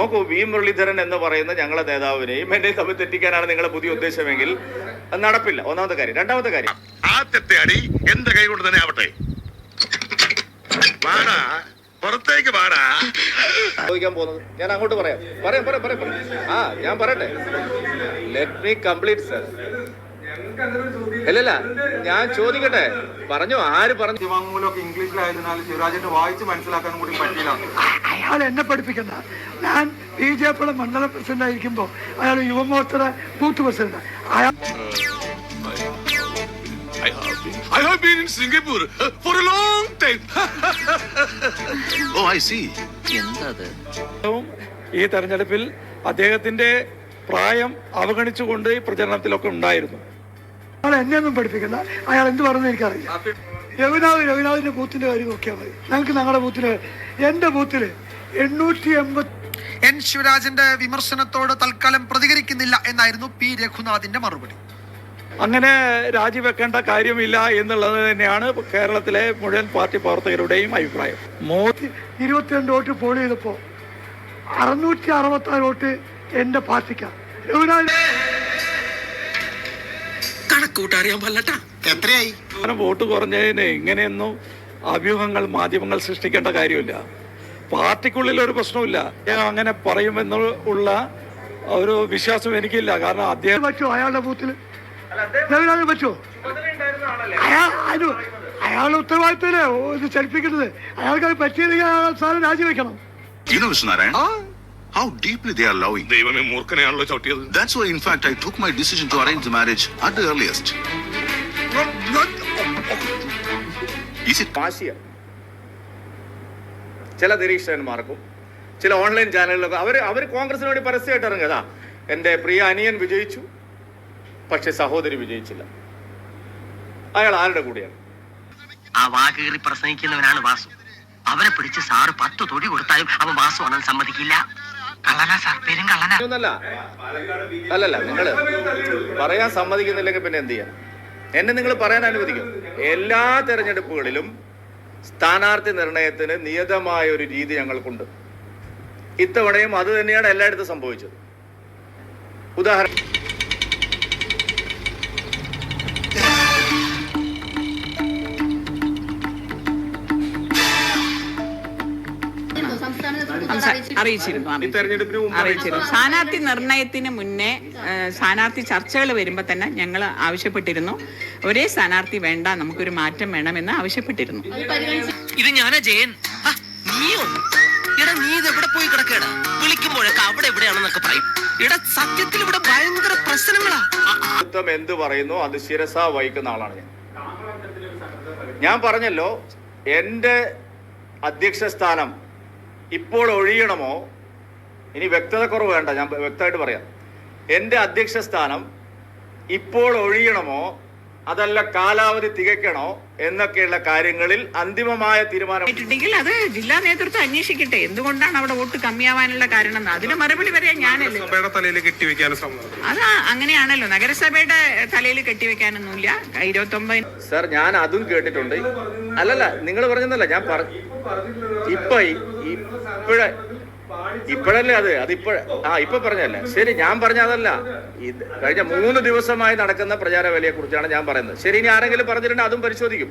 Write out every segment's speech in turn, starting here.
നോക്കൂ, വി മുരളീധരൻ എന്ന് പറയുന്ന ഞങ്ങളെ നേതാവിനെയും എന്നെ തമ്മിൽ തെറ്റിക്കാനാണ് നിങ്ങളുടെ പുതിയ ഉദ്ദേശമെങ്കിൽ അത് നടപ്പില്ല. ഒന്നാമത്തെ കാര്യം. രണ്ടാമത്തെ കാര്യം, ആദ്യത്തെ അടി എന്റെ കൈ കൊണ്ട് തന്നെ ആവട്ടെ. പുറത്തേക്ക് പാടാ ചോദിക്കാൻ പോകുന്നത് ഞാൻ അങ്ങോട്ട് പറയാം. ഞാൻ പറയട്ടെ. Let me complete sir. അല്ലല്ല, ഞാൻ ചോദിക്കട്ടെ. പറഞ്ഞു, ആര് പറഞ്ഞു? ശിവാങ്മൂലമൊക്കെ ഇംഗ്ലീഷിലായതിനാൽ ശിവരാജന്റെ വായിച്ച് മനസ്സിലാക്കാൻ കൂടി പറ്റില്ല. അയാൾ എന്നെ പഠിപ്പിക്കണ്ട. ഞാൻ BJP മണ്ഡലം പ്രസിഡന്റ് ആയിരിക്കുമ്പോ അയാൾ യുവമോർച്ചയുടെ booth president. I have been in Singapore for a long time. Oh, I see. ഈ തെരഞ്ഞെടുപ്പിൽ അദ്ദേഹത്തിന്റെ പ്രായം അവഗണിച്ചുകൊണ്ട് ഈ പ്രചരണത്തിലൊക്കെ ഉണ്ടായിരുന്നു. അയാൾ എന്നെ ഒന്നും പഠിപ്പിക്കണ്ട. അയാൾ എന്ത് പറയുന്നത് എനിക്കറിയില്ല. രഘുനാഥിന്റെ ബൂത്തിന്റെ കാര്യം നോക്കിയാൽ മതി. ഞങ്ങൾക്ക് ഞങ്ങളുടെ ബൂത്തില്, എന്റെ ബൂത്തില് 880. എൻ ശിവരാജന്റെ വിമർശനത്തോട് തൽക്കാലം പ്രതികരിക്കുന്നില്ല എന്നായിരുന്നു P രഘുനാഥിന്റെ മറുപടി. അങ്ങനെ രാജിവെക്കേണ്ട കാര്യമില്ല എന്നുള്ളത് തന്നെയാണ് കേരളത്തിലെ മുഴുവൻ പാർട്ടി പ്രവർത്തകരുടെയും അഭിപ്രായം. 22 വോട്ട് പോൾ ചെയ്തപ്പോ 666 വോട്ട് എന്റെ പാർട്ടിക്കാണ്. കണക്കൂട്ടറിയാൻ പറ്റട്ടാ എത്രയായി? വോട്ട് കുറഞ്ഞതിന് ഇങ്ങനെയൊന്നും അഭ്യൂഹങ്ങൾ മാധ്യമങ്ങൾ സൃഷ്ടിക്കേണ്ട കാര്യമില്ല. പാർട്ടിക്കുള്ളിൽ ഒരു പ്രശ്നമില്ല. അങ്ങനെ പറയുമെന്നുള്ള ഒരു വിശ്വാസം എനിക്കില്ല. കാരണം അദ്ദേഹം പറ്റുമോ അയാളുടെ ബൂത്തിൽ പറ്റുമോ? അയാളുടെ ഉത്തരവാദിത്തല്ലേ ഇത് ചലിപ്പിക്കുന്നത്. അയാൾക്ക് അത് പറ്റിയില്ലെങ്കിൽ സാധനം രാജിവെക്കണം. You know, Mr. Narayan, how deeply they are loving. ദൈവമേ, മൂർഖനെയാണല്ലോ ചവിട്ടിയത്. That's why, in fact, I took my decision to arrange the marriage at the earliest. Is it വാശിയ ചില നിരീക്ഷകന്മാർക്കും ചില ഓൺലൈൻ ചാനലിലൊക്കെ അവർ കോൺഗ്രസിന് വേണ്ടി പരസ്യമായിട്ട് ഇറങ്ങുക, എൻ്റെ പ്രിയ അനിയൻ വിജയിച്ചു, പക്ഷെ സഹോദരി വിജയിച്ചില്ല. അയാൾ ആരുടെ കൂടെയാണ്? ആ വാകേറി പ്രസംഗിക്കുന്നവനാണ് വാസു. അവനെ പിടിച്ച് സാറ് 10 തൊടി കൊടുത്താലും അവൻ വാസു ആണെന്ന് സമ്മതിക്കില്ല. കള്ളനാ സാർ, പേരും കള്ളനാ. അല്ലല്ല, നിങ്ങൾ പറയാൻ സമ്മതിക്കുന്നില്ലെങ്കിൽ പിന്നെ എന്ത് ചെയ്യാൻ? എന്നെ നിങ്ങൾ പറയാൻ അനുവദിക്കും. എല്ലാ തെരഞ്ഞെടുപ്പുകളിലും സ്ഥാനാർത്ഥി നിർണയത്തിന് നിയതമായ ഒരു രീതി ഞങ്ങൾക്കുണ്ട്. ഇത്തവണയും അത് തന്നെയാണ് എല്ലായിടത്തും സംഭവിച്ചത്. ഉദാഹരണം, അറിയിച്ചിരുന്നു. സ്ഥാനാർത്ഥി നിർണയത്തിന് മുന്നേ സ്ഥാനാർത്ഥി ചർച്ചകൾ വരുമ്പോൾ തന്നെ ഞങ്ങൾ ആവശ്യപ്പെട്ടിരുന്നു, ഒരേ സ്ഥാനാർത്ഥി വേണ്ട, നമുക്കൊരു മാറ്റം വേണമെന്ന് ആവശ്യപ്പെട്ടിരുന്നു. ഇത് ഞാനാ ജയൻ. നീയോ? എടാ, നീ ഇത് എവിടെ പോയി കിടക്കേടാ? വിളിക്കുമ്പോഴൊക്കെ അവിടെ എവിടെയാണെന്നൊക്കെ പറയും. എടാ, സത്യത്തിൽ ഇവിടെ ഭയങ്കര പ്രശ്നങ്ങളാ. എന്ത് പറയുന്നു അത് ശിരസ വഹിക്കുന്ന ആളാണ് ഞാൻ പറഞ്ഞല്ലോ, എൻ്റെ അധ്യക്ഷ സ്ഥാനം ഇപ്പോൾ ഒഴിയണമോ? ഇനി വ്യക്തത കുറവ് വേണ്ട, ഞാൻ വ്യക്തമായിട്ട് പറയാം. എൻ്റെ അധ്യക്ഷ സ്ഥാനം ഇപ്പോൾ ഒഴിയണമോ അതല്ല കാലാവധി തികയ്ക്കണോ എന്നൊക്കെയുള്ള കാര്യങ്ങളിൽ അന്തിമമായ തീരുമാനം അത് ജില്ലാ നേതൃത്വം അന്വേഷിക്കട്ടെ. എന്തുകൊണ്ടാണ് അവിടെ വോട്ട് കമ്മിയാവാനുള്ള കാരണം? അതിന് മറുപടി പറയാൻ ഞാനല്ലേ. അത് അങ്ങനെയാണല്ലോ, നഗരസഭയുടെ തലയിൽ കെട്ടിവെക്കാനൊന്നുമില്ല. 29. സർ, ഞാൻ അതും കേട്ടിട്ടുണ്ട്. അല്ലല്ല, നിങ്ങൾ പറഞ്ഞതല്ല ഞാൻ ഇപ്പോഴല്ലേ ഇപ്പൊ പറഞ്ഞല്ലേ. ശരി, ഞാൻ പറഞ്ഞതല്ല. കഴിഞ്ഞ 3 ദിവസമായി നടക്കുന്ന പ്രചാര വേലയെ കുറിച്ചാണ് ഞാൻ പറയുന്നത്. ശരി, ഇനി ആരെങ്കിലും പറഞ്ഞിട്ടുണ്ടെങ്കിൽ അതും പരിശോധിക്കും.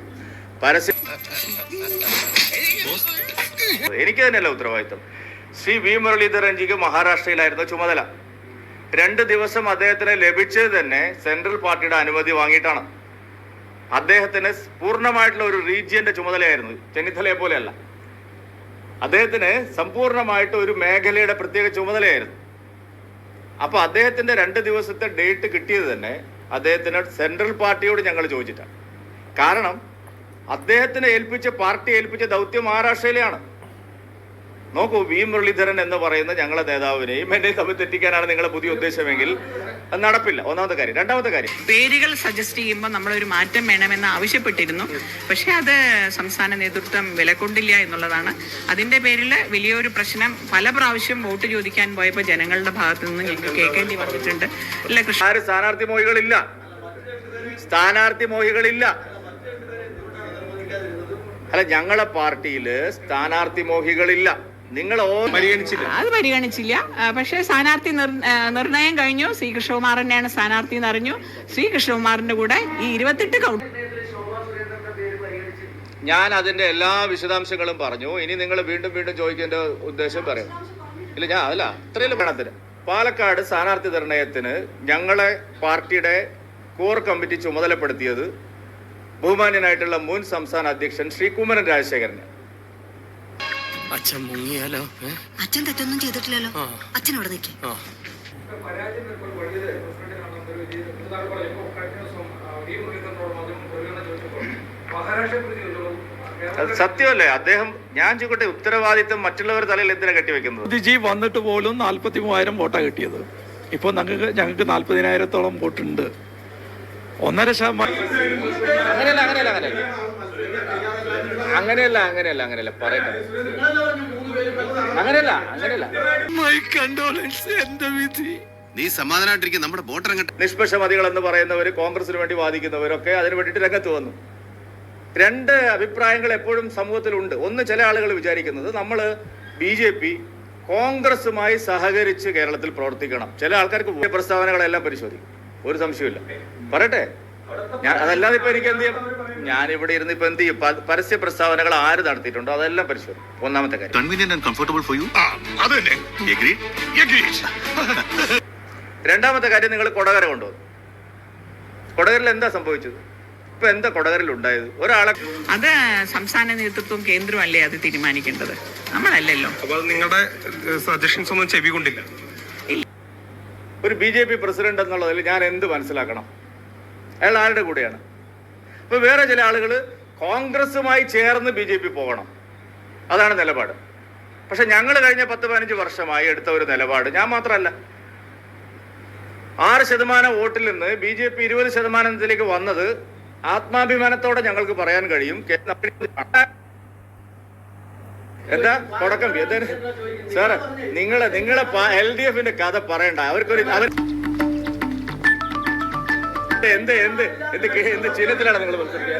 എനിക്ക് തന്നെയല്ല ഉത്തരവാദിത്വം. ശ്രീ വി മുരളീധരൻജിക്ക് മഹാരാഷ്ട്രയിലായിരുന്നു ചുമതല. 2 ദിവസം അദ്ദേഹത്തിന് ലഭിച്ചത് തന്നെ സെൻട്രൽ പാർട്ടിയുടെ അനുമതി വാങ്ങിയിട്ടാണ്. അദ്ദേഹത്തിന് പൂർണ്ണമായിട്ടുള്ള ഒരു റീജിയന്റെ ചുമതലയായിരുന്നു, ചെന്നിത്തലയെ പോലെയല്ല. അദ്ദേഹത്തിന് സമ്പൂർണമായിട്ട് ഒരു മേഖലയുടെ പ്രത്യേക ചുമതലയായിരുന്നു. അപ്പൊ അദ്ദേഹത്തിന്റെ 2 ദിവസത്തെ ഡേറ്റ് കിട്ടിയത് തന്നെ അദ്ദേഹത്തിന് സെൻട്രൽ പാർട്ടിയോട് ഞങ്ങൾ ചോദിച്ചിട്ടാണ്. കാരണം അദ്ദേഹത്തിന് പാർട്ടി ഏൽപ്പിച്ച ദൗത്യം മഹാരാഷ്ട്രയിലെയാണ്. നോക്കൂ, വി മുരളീധരൻ എന്ന് പറയുന്ന ഞങ്ങളെ നേതാവിനെയും എന്നെ തമ്മിൽ തെറ്റിക്കാനാണ് നിങ്ങളുടെ പുതിയ ഉദ്ദേശമെങ്കിൽ അത് നടപ്പില്ല. ഒന്നാമത്തെ കാര്യം. രണ്ടാമത്തെ കാര്യം, പേരുകൾ സജസ്റ്റ് ചെയ്യുമ്പോൾ നമ്മളൊരു മാറ്റം വേണമെന്ന് ആവശ്യപ്പെട്ടിരുന്നു. പക്ഷെ അത് സംസ്ഥാന നേതൃത്വം വിലക്കൊണ്ടില്ല എന്നുള്ളതാണ്. അതിന്റെ പേരിൽ വലിയൊരു പ്രശ്നം പല പ്രാവശ്യം വോട്ട് ചോദിക്കാൻ പോയപ്പോൾ ജനങ്ങളുടെ ഭാഗത്തു നിന്ന് ഞങ്ങൾക്ക് കേൾക്കേണ്ടി വന്നിട്ടുണ്ട്. അല്ല, സ്ഥാനാർത്ഥി മോഹികളില്ല, സ്ഥാനാർത്ഥി മോഹികളില്ല. അല്ല, ഞങ്ങളെ പാർട്ടിയിൽ സ്ഥാനാർത്ഥി മോഹികളില്ല. നിങ്ങൾ അത് പരിഗണിച്ചില്ല. പക്ഷേ സ്ഥാനാർത്ഥി നിർണയം കഴിഞ്ഞു. ശ്രീ കൃഷ്ണകുമാർ തന്നെയാണ് സ്ഥാനാർത്ഥി എന്ന് അറിഞ്ഞു. ശ്രീ കൃഷ്ണകുമാറിന്റെ കൂടെ ഈ 28 കൗണ്ട്. ഞാൻ അതിന്റെ എല്ലാ വിശദാംശങ്ങളും പറഞ്ഞു. ഇനി നിങ്ങൾ വീണ്ടും വീണ്ടും ചോദിക്കേണ്ട ഉദ്ദേശം പറയും. ഇല്ല, ഞാൻ അല്ല ഇത്രയും വേണത്തിന്. പാലക്കാട് സ്ഥാനാർത്ഥി നിർണയത്തിന് ഞങ്ങളെ പാർട്ടിയുടെ കോർ കമ്മിറ്റി ചുമതലപ്പെടുത്തിയത് ബഹുമാന്യനായിട്ടുള്ള മുൻ സംസ്ഥാന അധ്യക്ഷൻ ശ്രീ കുമ്മനം രാജശേഖരന്. അച്ഛൻ മുങ്ങിയാലോ? അച്ഛൻ തെറ്റൊന്നും ചെയ്തിട്ടില്ലല്ലോ. അച്ഛൻ അവിടെ നിൽക്കും. അത് സത്യമല്ലേ? അദ്ദേഹം, ഞാൻ ചോദിക്കട്ടെ, ഉത്തരവാദിത്തം മറ്റുള്ളവരുടെ തലയിൽ എന്തിനാ കെട്ടിവെക്കുന്നത്? മോദിജി വന്നിട്ട് പോലും 43,000 വോട്ടാണ് കിട്ടിയത്. ഇപ്പോൾ ഞങ്ങൾക്ക് 40,000-ഓളം വോട്ടുണ്ട്. 1.5%. അങ്ങനെയല്ല പറയട്ടെ. അങ്ങനെയല്ല. എന്റെ വിധി. നീ സമാധാനമായിട്ടിരിക്കും. നമ്മുടെ വോട്ടർ നിഷ്പക്ഷമതികൾ എന്ന് പറയുന്നവർ, കോൺഗ്രസിന് വേണ്ടി വാദിക്കുന്നവരൊക്കെ അതിന് വേണ്ടിയിട്ട് രംഗത്ത് വന്നു. രണ്ട് അഭിപ്രായങ്ങൾ എപ്പോഴും സമൂഹത്തിലുണ്ട്. ഒന്ന്, ചില ആളുകൾ വിചാരിക്കുന്നത് നമ്മൾ BJP കോൺഗ്രസുമായി സഹകരിച്ച് കേരളത്തിൽ പ്രവർത്തിക്കണം. ചില ആൾക്കാർക്ക് പ്രസ്താവനകളെല്ലാം പരിശോധിക്കും, ഒരു സംശയമില്ല. പറയട്ടെ, ഞാൻ അതല്ലാതെ ഇപ്പൊ എനിക്ക് എന്ത് ചെയ്യും? ഞാനിവിടെ ഇരുന്ന് ഇപ്പൊ എന്ത് ചെയ്യും? പരസ്യ പ്രസ്താവനകൾ ആര് നടത്തിയിട്ടുണ്ടോ അതെല്ലാം പരിശോധിക്കും. ഒന്നാമത്തെ കാര്യം. Convenient and comfortable for you. രണ്ടാമത്തെ കാര്യം, നിങ്ങൾ കൊടകര കൊണ്ടുവന്നു. കൊടകരയിൽ എന്താ സംഭവിച്ചത്? ഇപ്പൊ എന്താ കൊടകരയിൽ ഉണ്ടായത്? ഒരാളെ അത് സംസ്ഥാന നേതൃത്വം, കേന്ദ്രമല്ലേ അത് തീരുമാനിക്കേണ്ടത്, നമ്മളല്ലല്ലോ. അപ്പോൾ നിങ്ങളുടെ സജഷൻസ് ഒന്നും ചെവി കൊണ്ടില്ല. ഒരു BJP പ്രസിഡന്റ് എന്നുള്ളതിൽ ഞാൻ എന്ത് മനസ്സിലാക്കണം? അയാൾ ആരുടെ കൂടെയാണ്? ഇപ്പൊ വേറെ ചില ആളുകൾ കോൺഗ്രസുമായി ചേർന്ന് BJP പോകണം, അതാണ് നിലപാട്. പക്ഷെ ഞങ്ങൾ കഴിഞ്ഞ 10-15 വർഷമായി എടുത്ത ഒരു നിലപാട്, ഞാൻ മാത്രമല്ല, 6% വോട്ടിൽ നിന്ന് BJP 20% വന്നത് ആത്മാഭിമാനത്തോടെ ഞങ്ങൾക്ക് പറയാൻ കഴിയും. എന്താ തുടക്കം? സാറ് നിങ്ങളെ LDF-ന്റെ കഥ പറയണ്ട. അവർക്കൊരു എന്ത് ചിഹ്നത്തിലാണ് നിങ്ങൾ മത്സരിക്കുക?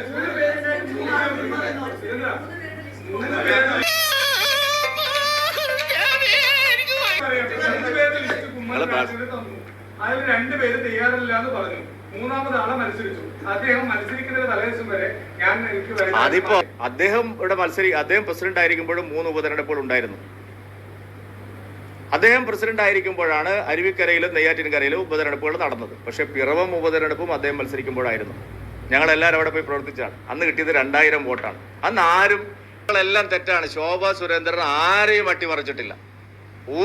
അതിൽ 2 പേര് തയ്യാറില്ല എന്ന് പറഞ്ഞു. 3ാമത് ആളെ മത്സരിച്ചു. അദ്ദേഹം മത്സരിക്കുന്നതിന് തലേദിവസം വരെ അതിപ്പോ അദ്ദേഹം പ്രസിഡന്റ് ആയിരിക്കുമ്പോഴും 3 ഉപതെരഞ്ഞെടുപ്പുകൾ ഉണ്ടായിരുന്നു. അദ്ദേഹം പ്രസിഡന്റ് ആയിരിക്കുമ്പോഴാണ് അരുവിക്കരയിലും നെയ്യാറ്റിൻകരയിലും ഉപതെരഞ്ഞെടുപ്പുകൾ നടന്നത്. പക്ഷെ പിറവം ഉപതെരഞ്ഞെടുപ്പും അദ്ദേഹം മത്സരിക്കുമ്പോഴായിരുന്നു. ഞങ്ങളെല്ലാവരും അവിടെ പോയി പ്രവർത്തിച്ചാണ്. അന്ന് കിട്ടിയത് 2000 വോട്ടാണ്. അന്ന് എല്ലാം തെറ്റാണ്. ശോഭാ സുരേന്ദ്രൻ ആരെയും അട്ടിമറിച്ചിട്ടില്ല.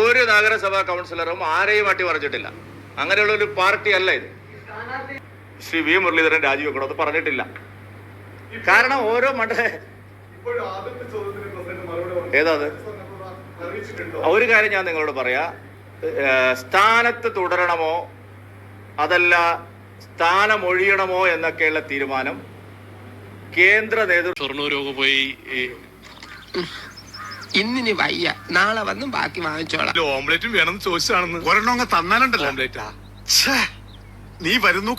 ഒരു നഗരസഭാ കൗൺസിലറും ആരെയും അട്ടിമറിച്ചിട്ടില്ല. അങ്ങനെയുള്ള ഒരു പാർട്ടി അല്ല ഇത്. ശ്രീ V. മുരളീധരൻ രാജിവെക്കണമെന്ന് പറഞ്ഞിട്ടില്ല. കാരണം ഓരോ ഏതാ ഒരു കാര്യം ഞാൻ നിങ്ങളോട് പറയാ, സ്ഥാനത്ത് തുടരണമോ അതല്ല സ്ഥാനമൊഴിയണമോ എന്നൊക്കെയുള്ള തീരുമാനം കേന്ദ്ര നേതൃത്വം പോയി. ഇന്നിനി വയ്യ, നാളെ വന്നും ബാക്കി വാങ്ങിച്ചോളാം. ഓംലെറ്റും വേണമെന്ന് ചോദിച്ചാണെന്ന് ഒരെണ്ണം തന്നാലുണ്ടല്ലോ. ഓംലെറ്റാ നീ വരുന്നു.